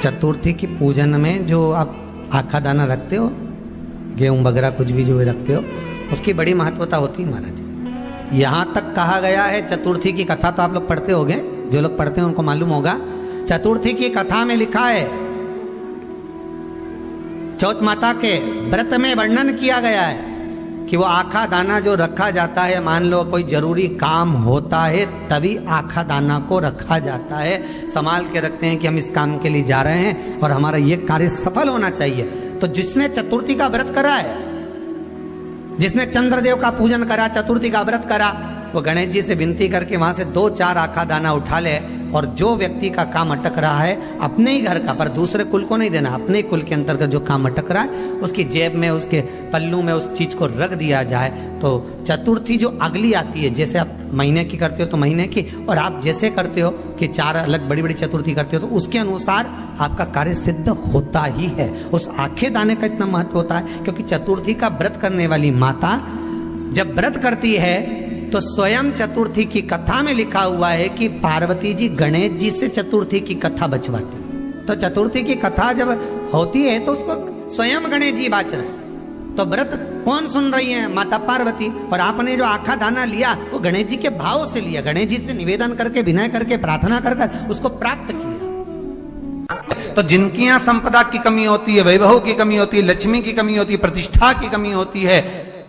चतुर्थी की पूजन में जो आप आखा दाना रखते हो, गेहूं वगैरह कुछ भी जो रखते हो, उसकी बड़ी महत्वता होती है महाराज। यहाँ तक कहा गया है, चतुर्थी की कथा तो आप लोग पढ़ते होंगे, जो लोग पढ़ते हैं उनको मालूम होगा। चतुर्थी की कथा में लिखा है, चौथ माता के व्रत में वर्णन किया गया है कि वो आखा दाना जो रखा जाता है, मान लो कोई जरूरी काम होता है तभी आखा दाना को रखा जाता है, संभाल के रखते हैं कि हम इस काम के लिए जा रहे हैं और हमारा ये कार्य सफल होना चाहिए। तो जिसने चतुर्थी का व्रत करा है, जिसने चंद्रदेव का पूजन करा, चतुर्थी का व्रत करा, वो गणेश जी से विनती करके वहां से 2-4 आखा दाना उठा ले, और जो व्यक्ति का काम अटक रहा है अपने ही घर का, पर दूसरे कुल को नहीं देना, अपने ही कुल के अंतर्गत जो काम अटक रहा है उसकी जेब में, उसके पल्लू में उस चीज को रख दिया जाए। तो चतुर्थी जो अगली आती है, जैसे आप महीने की करते हो तो महीने की, और आप जैसे करते हो कि 4 अलग बड़ी बड़ी चतुर्थी करते हो, तो उसके अनुसार आपका कार्य सिद्ध होता ही है। उस आखे दाने का इतना महत्व होता है क्योंकि चतुर्थी का व्रत करने वाली माता जब व्रत करती है तो स्वयं चतुर्थी की कथा में लिखा हुआ है कि पार्वती जी गणेश जी से चतुर्थी की कथा बचवाती। तो चतुर्थी की कथा जब होती है तो उसको स्वयं गणेश जी बाच रहे हैं। तो व्रत कौन सुन रही है? माता पार्वती। और आपने जो आखा दाना लिया वो गणेश जी के भाव से लिया, गणेश जी से निवेदन करके, विनय करके, प्रार्थना कर उसको प्राप्त किया। तो जिनकी यहाँ संपदा की कमी होती है, वैभव की कमी होती है, लक्ष्मी की कमी होती है, प्रतिष्ठा की कमी होती है,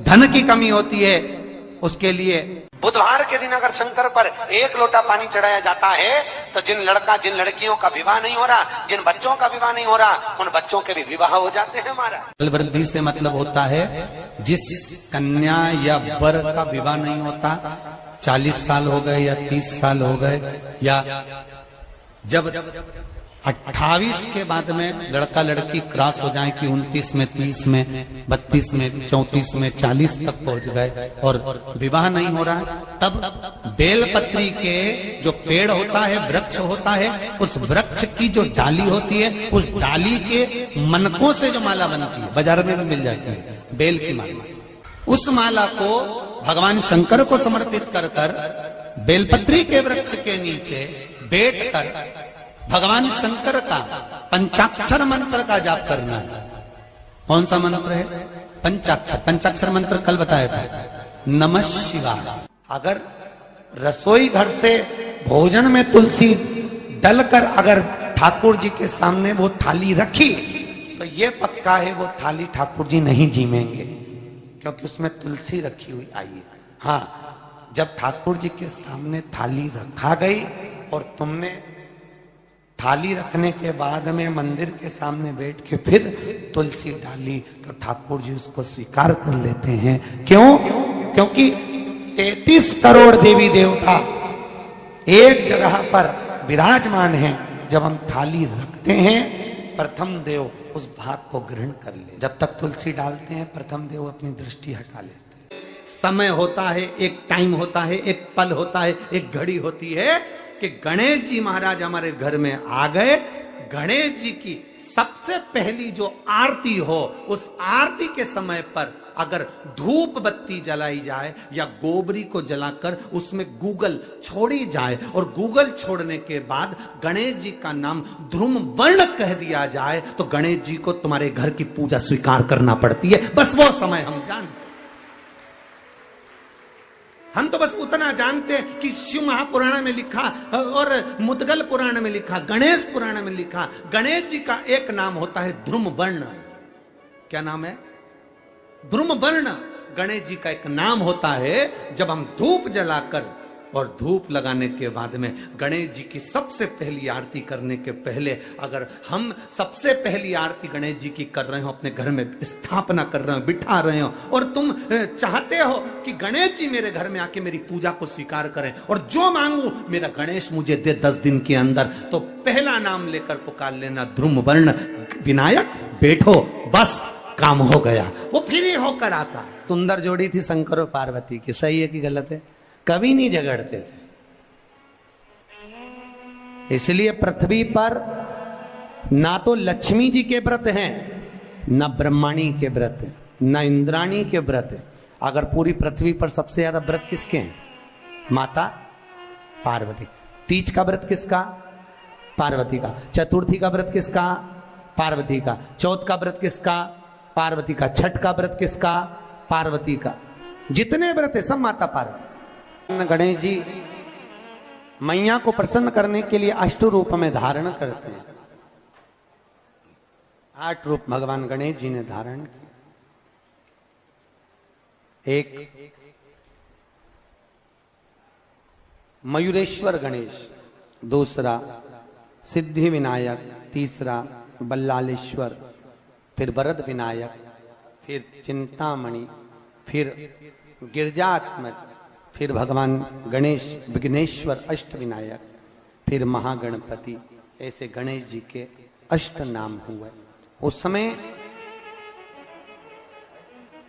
धन की कमी होती है, उसके लिए बुधवार के दिन अगर शंकर पर 1 लोटा पानी चढ़ाया जाता है तो जिन लड़कियों का विवाह नहीं हो रहा, जिन बच्चों का विवाह नहीं हो रहा, उन बच्चों के भी विवाह हो जाते हैं। हमारा वृद्धि से मतलब होता है जिस कन्या या वर का विवाह नहीं होता, 40 साल हो गए या 30 साल हो गए, या जब 28 के बाद में लड़का लड़की क्रॉस हो जाए कि 29 में, 30 में, 32 में, 34 में, 40 तक पहुंच गए और विवाह नहीं हो रहा है, तब बेलपत्री के जो पेड़ होता है, वृक्ष होता है, उस वृक्ष की जो डाली होती है, उस डाली के मनकों से जो माला बनती है, बाजार में भी मिल जाती है बेल की माला, उस माला को भगवान शंकर को समर्पित कर कर बेलपत्री के वृक्ष के नीचे बैठ कर भगवान शंकर का पंचाक्षर मंत्र का जाप करना है। कौन सा मंत्र है? पंचाक्षर। पंचाक्षर मंत्र कल बताया था, नमः शिवाय। अगर रसोई घर से भोजन में तुलसी डलकर अगर ठाकुर जी के सामने वो थाली रखी तो ये पक्का है वो थाली ठाकुर जी नहीं जीमेंगे, क्योंकि उसमें तुलसी रखी हुई आई है। हाँ, जब ठाकुर जी के सामने थाली रखा गई और तुमने थाली रखने के बाद में मंदिर के सामने बैठ के फिर तुलसी डाली तो ठाकुर जी उसको स्वीकार कर लेते हैं। क्यों? क्योंकि 33 करोड़ देवी देवता एक जगह पर विराजमान हैं। जब हम थाली रखते हैं, प्रथम देव उस भाग को ग्रहण कर ले। जब तक तुलसी डालते हैं, प्रथम देव अपनी दृष्टि हटा लेते हैं। समय होता है, एक टाइम होता है, एक पल होता है, एक घड़ी होती है कि गणेश जी महाराज हमारे घर में आ गए। गणेश जी की सबसे पहली जो आरती हो, उस आरती के समय पर अगर धूप बत्ती जलाई जाए या गोबरी को जलाकर उसमें गूगल छोड़ी जाए और गूगल छोड़ने के बाद गणेश जी का नाम ध्रुम वर्ण कह दिया जाए तो गणेश जी को तुम्हारे घर की पूजा स्वीकार करना पड़ती है। बस वो समय हम जानते। हम तो बस उतना जानते हैं कि शिव महापुराण में लिखा और मुद्गल पुराण में लिखा, गणेश पुराण में लिखा, गणेश जी का एक नाम होता है ध्रुम वर्ण। क्या नाम है? ध्रुम वर्ण गणेश जी का एक नाम होता है। जब हम धूप जलाकर और धूप लगाने के बाद में गणेश जी की सबसे पहली आरती करने के पहले अगर हम सबसे पहली आरती गणेश जी की कर रहे हो, अपने घर में स्थापना कर रहे हो, बिठा रहे हो, और तुम चाहते हो कि गणेश जी मेरे घर में आके मेरी पूजा को स्वीकार करें और जो मांगू मेरा गणेश मुझे दे 10 दिन के अंदर, तो पहला नाम लेकर पुकार लेना ध्रुम वर्ण विनायक, बैठो, बस काम हो गया। वो फिर ही होकर आता। सुंदर जोड़ी थी शंकर और पार्वती की, सही है कि गलत है? कभी नहीं झगड़ते थे। इसलिए पृथ्वी पर ना तो लक्ष्मी जी के व्रत हैं, ना ब्रह्माणी के व्रत हैं, ना इंद्राणी के व्रत हैं। अगर पूरी पृथ्वी पर सबसे ज्यादा व्रत किसके हैं? माता पार्वती। तीज का व्रत किसका? पार्वती का। चतुर्थी का व्रत किसका? पार्वती का। चौथ का व्रत किसका? पार्वती का। छठ का व्रत किसका? पार्वती का। जितने व्रत है सब माता पार्वती। गणेश जी मैया को प्रसन्न करने के लिए अष्ट रूप में धारण करते हैं। 8 रूप भगवान गणेश जी ने धारण किए। एक मयूरेश्वर गणेश, दूसरा सिद्धि विनायक, तीसरा बल्लालेश्वर, फिर वरद विनायक, फिर चिंतामणि, फिर गिरजात्मज, फिर भगवान गणेश विघ्नेश्वर अष्ट विनायक, फिर महागणपति। ऐसे गणेश जी के अष्ट नाम हुए। उस समय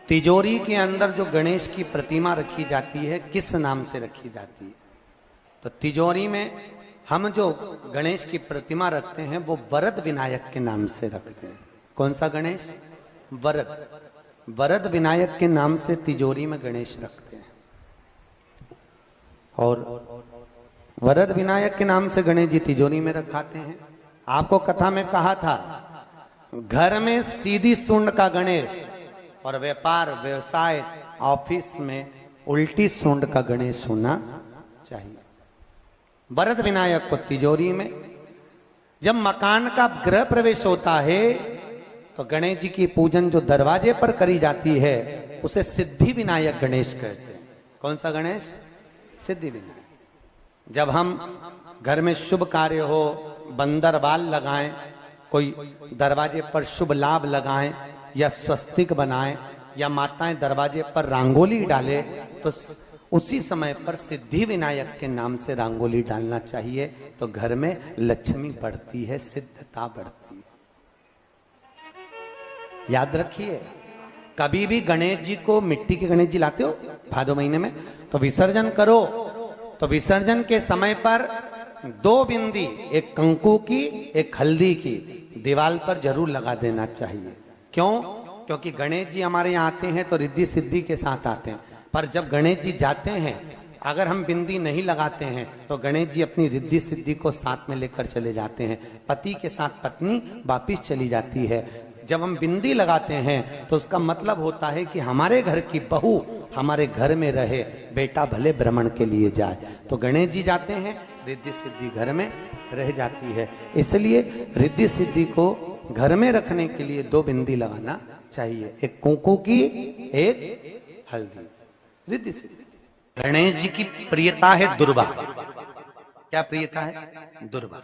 तिजोरी के अंदर जो गणेश की प्रतिमा रखी जाती है किस नाम से रखी जाती है? तो तिजोरी में हम जो गणेश की प्रतिमा रखते हैं वो वरद विनायक के नाम से रखते हैं। कौन सा गणेश? वरद। वरद विनायक के नाम से तिजोरी में गणेश रखते हैं। और वरद विनायक के नाम से गणेश जी तिजोरी में रखाते हैं। आपको कथा में कहा था, घर में सीधी सूंड का गणेश और व्यापार व्यवसाय ऑफिस में उल्टी सूंड का गणेश होना चाहिए। वरद विनायक को तिजोरी में। जब मकान का गृह प्रवेश होता है तो गणेश जी की पूजन जो दरवाजे पर करी जाती है उसे सिद्धि विनायक गणेश कहते हैं। कौन सा गणेश? सिद्धि विनायक। जब हम घर में शुभ कार्य हो, बंदर बाल लगाएं, कोई दरवाजे पर शुभ लाभ लगाएं या स्वस्तिक बनाएं या माताएं दरवाजे पर रंगोली डाले तो उसी समय पर सिद्धि विनायक के नाम से रंगोली डालना चाहिए। तो घर में लक्ष्मी बढ़ती है, सिद्धता बढ़ती है। याद रखिए, कभी भी गणेश जी को, मिट्टी के गणेश जी लाते हो भादो महीने में, तो विसर्जन करो तो विसर्जन के समय पर 2 बिंदी, एक कंकु की एक हल्दी की, दीवार पर जरूर लगा देना चाहिए। क्यों? क्योंकि गणेश जी हमारे यहाँ आते हैं तो रिद्धि सिद्धि के साथ आते हैं। पर जब गणेश जी जाते हैं, अगर हम बिंदी नहीं लगाते हैं तो गणेश जी अपनी रिद्धि सिद्धि को साथ में लेकर चले जाते हैं। पति के साथ पत्नी वापिस चली जाती है। जब हम बिंदी लगाते हैं तो उसका मतलब होता है कि हमारे घर की बहू हमारे घर में रहे, बेटा भले भ्रमण के लिए जाए। तो गणेश जी जाते हैं, रिद्धि सिद्धि घर में रह जाती है। इसलिए रिद्धि सिद्धि को घर में रखने के लिए 2 बिंदी लगाना चाहिए, एक कुंकू की, एक हल्दी। रिद्धि सिद्धि। गणेश जी की प्रियता है दुर्वा। क्या प्रियता है? दुर्वा।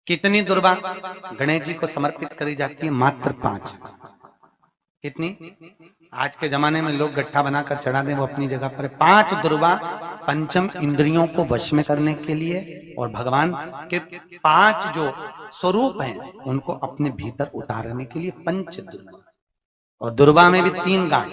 कितनी दुर्वा गणेश जी को समर्पित करी जाती है? मात्र 5। कितनी? आज के जमाने में लोग गट्ठा बनाकर चढ़ा दें, वो अपनी जगह पर 5 दुर्वा पंचम इंद्रियों को वश में करने के लिए और भगवान के 5 जो स्वरूप हैं उनको अपने भीतर उतारने के लिए 5 दुर्वा। और दुर्वा में भी 3 गांठ।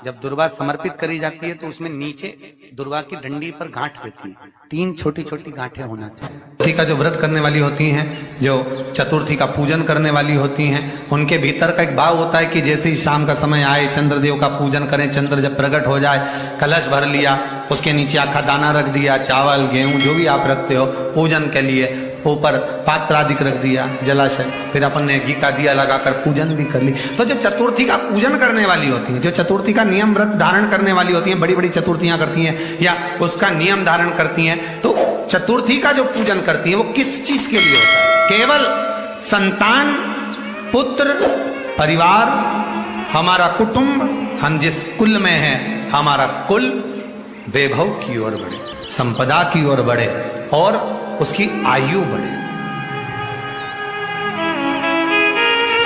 जब दुर्वा समर्पित करी जाती है तो उसमें नीचे दुर्वा की डंडी पर गांठ रहती है, 3 छोटी छोटी गांठें होना चाहिए। चतुर्थी का जो व्रत करने वाली होती हैं, जो चतुर्थी का पूजन करने वाली होती हैं, उनके भीतर का एक भाव होता है कि जैसे ही शाम का समय आए चंद्रदेव का पूजन करें। चंद्र जब प्रकट हो जाए, कलश भर लिया, उसके नीचे आखा दाना रख दिया, चावल गेहूं जो भी आप रखते हो पूजन के लिए, ऊपर पात्र आदि रख दिया, जलाशय, फिर अपन ने घी का दिया लगाकर पूजन भी कर ली। तो जो चतुर्थी का पूजन करने वाली होती है, जो चतुर्थी का नियम व्रत धारण करने वाली होती है, बड़ी बड़ी चतुर्थियां करती हैं या उसका नियम धारण करती हैं, तो चतुर्थी का जो पूजन करती है वो किस चीज के लिए होता है? केवल संतान, पुत्र, परिवार, हमारा कुटुंब, हम जिस कुल में हैं, हमारा कुल वैभव की ओर बढ़े, संपदा की ओर बढ़े और उसकी आयु बढ़े,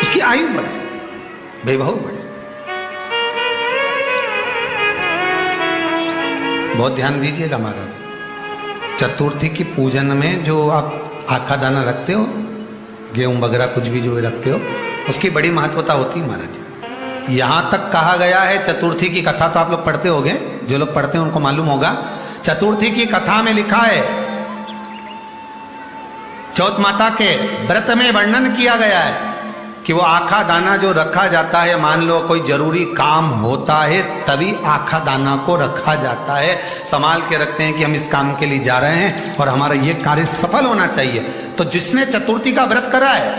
उसकी आयु बढ़े, वैभव बढ़े। बहुत ध्यान दीजिएगा महाराज, चतुर्थी की पूजन में जो आप आखा दाना रखते हो, गेहूं वगैरह कुछ भी जो भी रखते हो, उसकी बड़ी महत्वता होती है महाराज। यहां तक कहा गया है, चतुर्थी की कथा तो आप लोग पढ़ते होंगे, जो लोग पढ़ते हैं उनको मालूम होगा। चतुर्थी की कथा में लिखा है, चौथ माता के व्रत में वर्णन किया गया है कि वो आखा दाना जो रखा जाता है, मान लो कोई जरूरी काम होता है तभी आखा दाना को रखा जाता है, संभाल के रखते हैं कि हम इस काम के लिए जा रहे हैं और हमारा ये कार्य सफल होना चाहिए। तो जिसने चतुर्थी का व्रत करा है,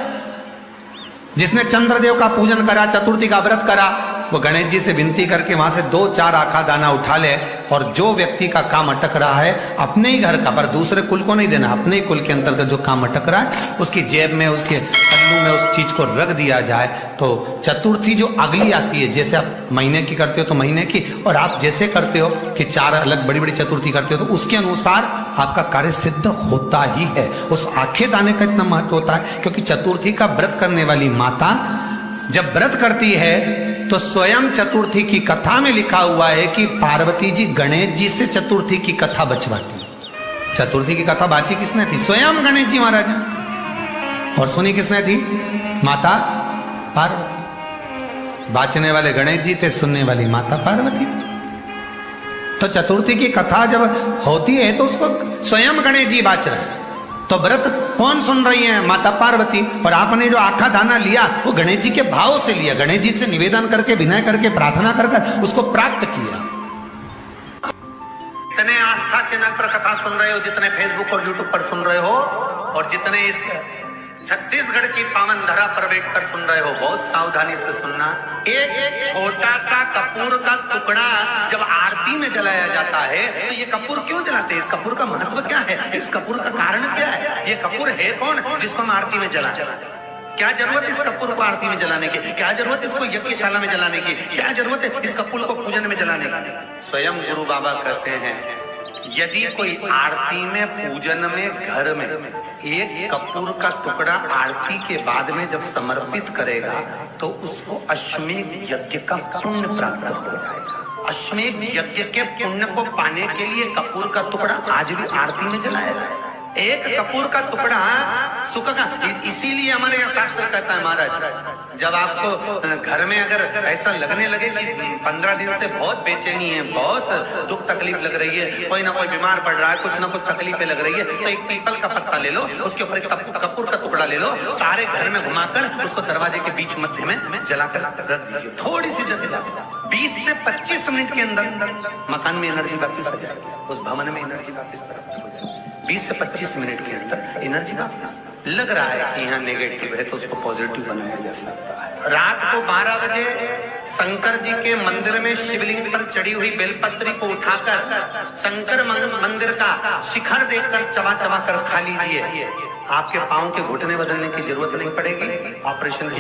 जिसने चंद्रदेव का पूजन करा, चतुर्थी का व्रत करा, वो गणेश जी से विनती करके वहां से 2-4 आखा दाना उठा ले, और जो व्यक्ति का काम अटक रहा है अपने ही घर का, पर दूसरे कुल को नहीं देना, अपने ही कुल के अंतर्गत जो काम अटक रहा है उसकी जेब में, उसके पल्लू में उस चीज को रख दिया जाए। तो चतुर्थी जो अगली आती है, जैसे आप महीने की करते हो तो महीने की, और आप जैसे करते हो कि 4 अलग बड़ी बड़ी चतुर्थी करते हो, तो उसके अनुसार आपका कार्य सिद्ध होता ही है। उस आखे दाने का इतना महत्व होता है क्योंकि चतुर्थी का व्रत करने वाली माता जब व्रत करती है तो स्वयं चतुर्थी की कथा में लिखा हुआ है कि पार्वती जी गणेश जी से चतुर्थी की कथा बचवाती। चतुर्थी की कथा बाची किसने थी? स्वयं गणेश जी महाराज ने। और सुनी किसने थी? माता पार्वती। बाचने वाले गणेश जी थे, सुनने वाली माता पार्वती थी। तो चतुर्थी की कथा जब होती है तो उसको स्वयं गणेश जी बाच रहे हैं। तो व्रत कौन सुन रही है? माता पार्वती। और आपने जो आखा दाना लिया वो गणेश जी के भाव से लिया, गणेश जी से निवेदन करके, विनय करके, प्रार्थना कर उसको प्राप्त किया। जितने आस्था चैनल पर कथा सुन रहे हो, जितने फेसबुक और यूट्यूब पर सुन रहे हो, और जितने इस छत्तीसगढ़ की पावन धरा पर बैठकर सुन रहे हो, बहुत सावधानी से सुनना। एक छोटा सा कपूर का टुकड़ा जब आरती में जलाया जाता है तो ये कपूर क्यों जलाते हैं? इस कपूर का महत्व क्या है? इस कपूर का कारण क्या है? ये कपूर है कौन जिसको हम आरती में जलाते? क्या जरूरत है इस कपूर को आरती में जलाने की? क्या जरूरत है इसको यज्ञशाला में जलाने की? क्या जरूरत है इस कपूर को पूजन में जलाने की? स्वयं गुरु बाबा कहते हैं यदि कोई आरती में, पूजन में, घर में एक कपूर का टुकड़ा आरती के बाद में जब समर्पित करेगा तो उसको अश्वमेध यज्ञ का पुण्य प्राप्त हो जाएगा। अश्वमेध यज्ञ के पुण्य को पाने के लिए कपूर का टुकड़ा आज भी आरती में जलाया जाए। एक कपूर का टुकड़ा सुख का, इसीलिए हमारे यहाँ शास्त्र कहता है महाराज, जब आपको घर में अगर ऐसा लगने लगे कि 15 दिन से बहुत बेचैनी है, बहुत दुख तकलीफ लग रही है, कोई ना कोई बीमार पड़ रहा है, कुछ ना कुछ तकलीफें लग रही है, तो एक पीपल का पत्ता ले लो, उसके ऊपर एक कपूर का टुकड़ा ले लो, सारे घर में घुमाकर उसको दरवाजे के बीच मध्य में जलाकर रख दीजिए। थोड़ी सी जला 20 से 25 मिनट के अंदर मकान में एनर्जी वापिस आ जाएगी, उस भवन में एनर्जी वापिस हो जाएगी। 20 से 25 मिनट के अंदर एनर्जी वापस। लग रहा है कि यहाँ नेगेटिव है तो उसको पॉजिटिव बनाया जा सकता है। रात को 12 बजे शंकर जी के मंदिर में शिवलिंग पर चढ़ी हुई बेलपत्री को उठाकर शंकर मंदिर का शिखर देखकर चबा चबा कर खा लीजिए। आपके पांव के घुटने बदलने की जरूरत नहीं पड़ेगी। ऑपरेशन